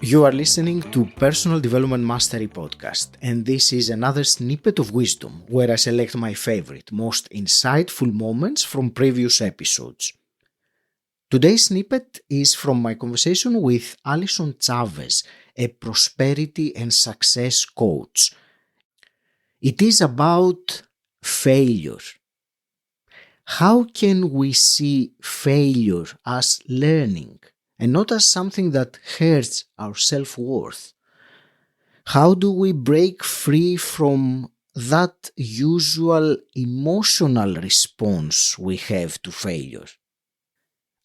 You are listening to Personal Development Mastery Podcast, and this is another snippet of wisdom where I select my favorite, most insightful moments from previous episodes. Today's snippet is from my conversation with Allyson Chavez, a prosperity and success coach. It is about failure. How can we see failure as learning and not as something that hurts our self-worth? How do we break free from that usual emotional response we have to failure?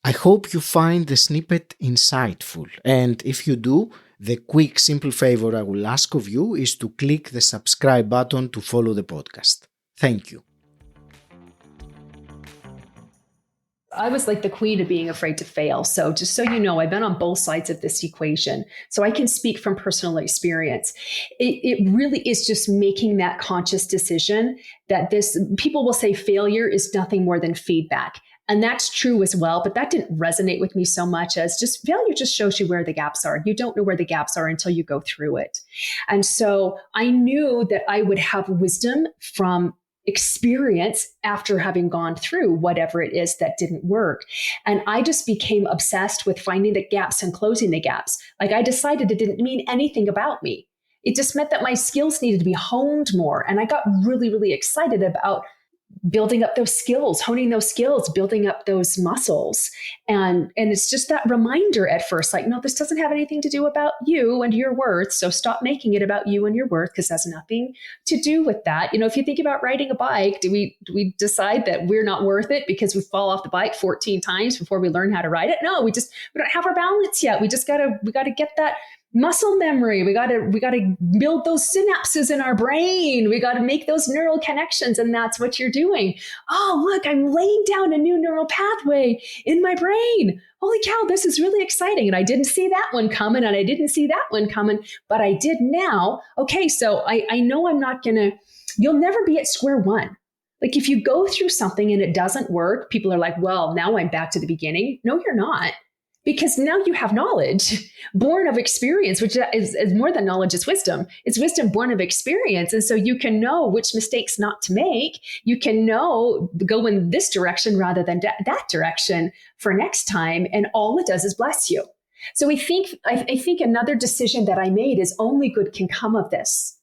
I hope you find the snippet insightful, and if you do, the quick, simple favor I will ask of you is to click the subscribe button to follow the podcast. Thank you. I was like the queen of being afraid to fail. So just so you know, I've been on both sides of this equation. So I can speak from personal experience. It really is just making that conscious decision that people will say failure is nothing more than feedback. And that's true as well, but that didn't resonate with me so much as just failure just shows you where the gaps are. You don't know where the gaps are until you go through it. And so I knew that I would have wisdom from experience after having gone through whatever it is that didn't work. And I just became obsessed with finding the gaps and closing the gaps. Like I decided it didn't mean anything about me. It just meant that my skills needed to be honed more. And I got really, really excited about building up those skills, honing those skills, building up those muscles. And it's just that reminder at first, like, no, this doesn't have anything to do about you and your worth. So stop making it about you and your worth, because that's nothing to do with that. You know, if you think about riding a bike, do we decide that we're not worth it because we fall off the bike 14 times before we learn how to ride it? No, we don't have our balance yet. We gotta get that muscle memory. We got to build those synapses in our brain. We got to make those neural connections. And that's what you're doing. Oh, look, I'm laying down a new neural pathway in my brain. Holy cow, this is really exciting. And I didn't see that one coming, and I didn't see that one coming, but I did now. Okay, so I know you'll never be at square one. Like if you go through something and it doesn't work, people are like, well, now I'm back to the beginning. No, you're not. Because now you have knowledge born of experience, which is more than knowledge, it's wisdom. It's wisdom born of experience. And so you can know which mistakes not to make. You can know, go in this direction rather than that direction for next time. And all it does is bless you. So I think another decision that I made is only good can come of this.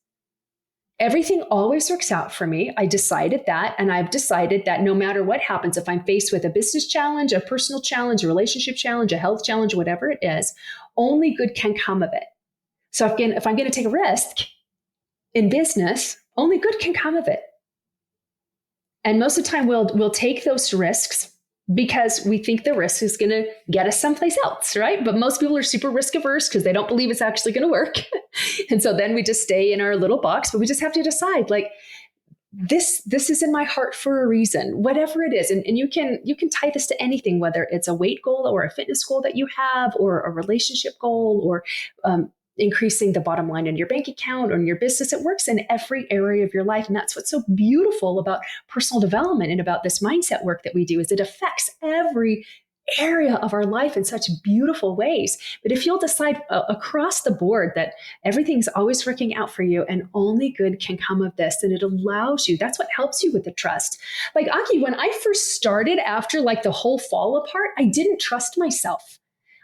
Everything always works out for me. I decided that, and I've decided that no matter what happens, if I'm faced with a business challenge, a personal challenge, a relationship challenge, a health challenge, whatever it is, only good can come of it. So if I'm going to take a risk in business, only good can come of it. And most of the time we'll take those risks because we think the risk is going to get us someplace else, right? But most people are super risk averse because they don't believe it's actually going to work. And so then we just stay in our little box, but we just have to decide, like, this is in my heart for a reason, whatever it is. And you can tie this to anything, whether it's a weight goal or a fitness goal that you have, or a relationship goal, or increasing the bottom line in your bank account or in your business. It works in every area of your life. And that's what's so beautiful about personal development and about this mindset work that we do, is it affects every area of our life in such beautiful ways. But if you'll decide across the board that everything's always working out for you and only good can come of this, and it allows you, that's what helps you with the trust. Like Aki, when I first started after like the whole fall apart, I didn't trust myself.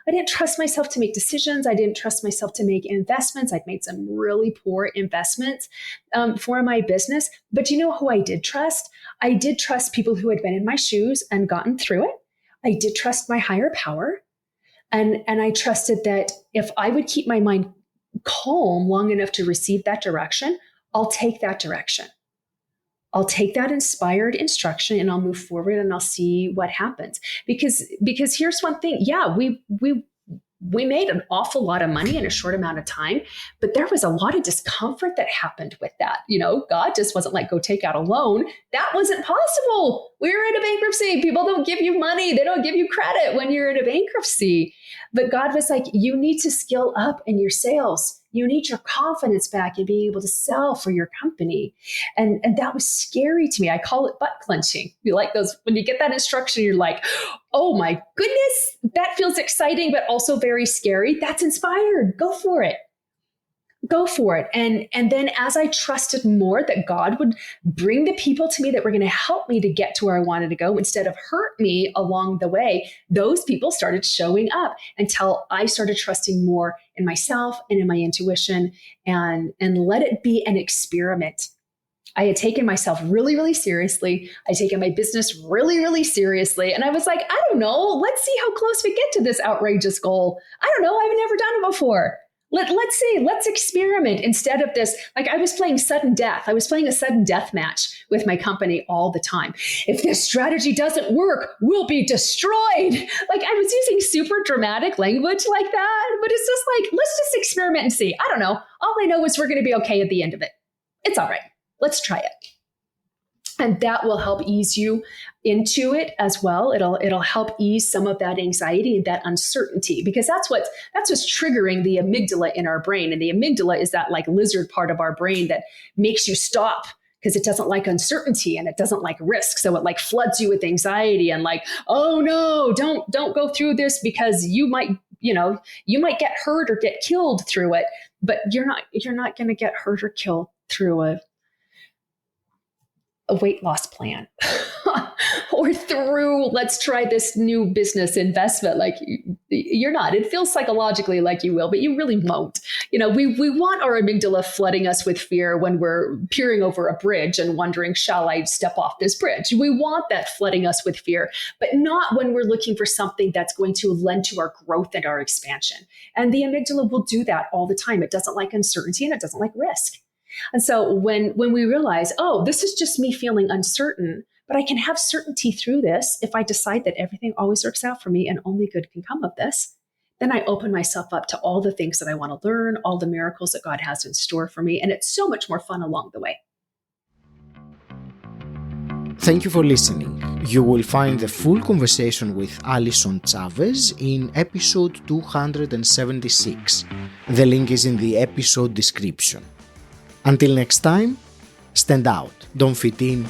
I didn't trust myself to make decisions. I didn't trust myself to make investments. I'd made some really poor investments for my business. But you know who I did trust? I did trust people who had been in my shoes and gotten through it. I did trust my higher power. And I trusted that if I would keep my mind calm long enough to receive that direction, I'll take that direction. I'll take that inspired instruction and I'll move forward and I'll see what happens. Because here's one thing. Yeah, we made an awful lot of money in a short amount of time, but there was a lot of discomfort that happened with that. You know, God just wasn't like, go take out a loan. That wasn't possible. We were in a bankruptcy. People don't give you money. They don't give you credit when you're in a bankruptcy. But God was like, you need to skill up in your sales. You need your confidence back and being able to sell for your company. And that was scary to me. I call it butt clenching. You like those, when you get that instruction, you're like, oh my goodness, that feels exciting, but also very scary. That's inspired. Go for it. Go for it. And then as I trusted more that God would bring the people to me that were going to help me to get to where I wanted to go instead of hurt me along the way, those people started showing up until I started trusting more in myself and in my intuition and let it be an experiment. I had taken myself really, really seriously. I'd taken my business really, really seriously. And I was like, I don't know, let's see how close we get to this outrageous goal. I don't know, I've never done it before. Let's see, let's experiment instead of this. Like I was playing sudden death. I was playing a sudden death match with my company all the time. If this strategy doesn't work, we'll be destroyed. Like I was using super dramatic language like that, but it's just like, let's just experiment and see. I don't know. All I know is we're going to be okay at the end of it. It's all right. Let's try it. And that will help ease you into it as well. It'll help ease some of that anxiety and that uncertainty, because that's what's triggering the amygdala in our brain. And the amygdala is that like lizard part of our brain that makes you stop because it doesn't like uncertainty and it doesn't like risk. So it like floods you with anxiety and like, oh no, don't go through this because you might get hurt or get killed through it. But you're not going to get hurt or killed through a weight loss plan or through, let's try this new business investment. Like you're not, it feels psychologically like you will, but you really won't. We want our amygdala flooding us with fear when we're peering over a bridge and wondering, shall I step off this bridge? We want that flooding us with fear, but not when we're looking for something that's going to lend to our growth and our expansion. And the amygdala will do that all the time. It doesn't like uncertainty and it doesn't like risk. And so when we realize, oh, this is just me feeling uncertain, but I can have certainty through this if I decide that everything always works out for me and only good can come of this, then I open myself up to all the things that I want to learn, all the miracles that God has in store for me. And it's so much more fun along the way. Thank you for listening. You will find the full conversation with Allyson Chavez in episode 276. The link is in the episode description. Until next time, stand out, don't fit in,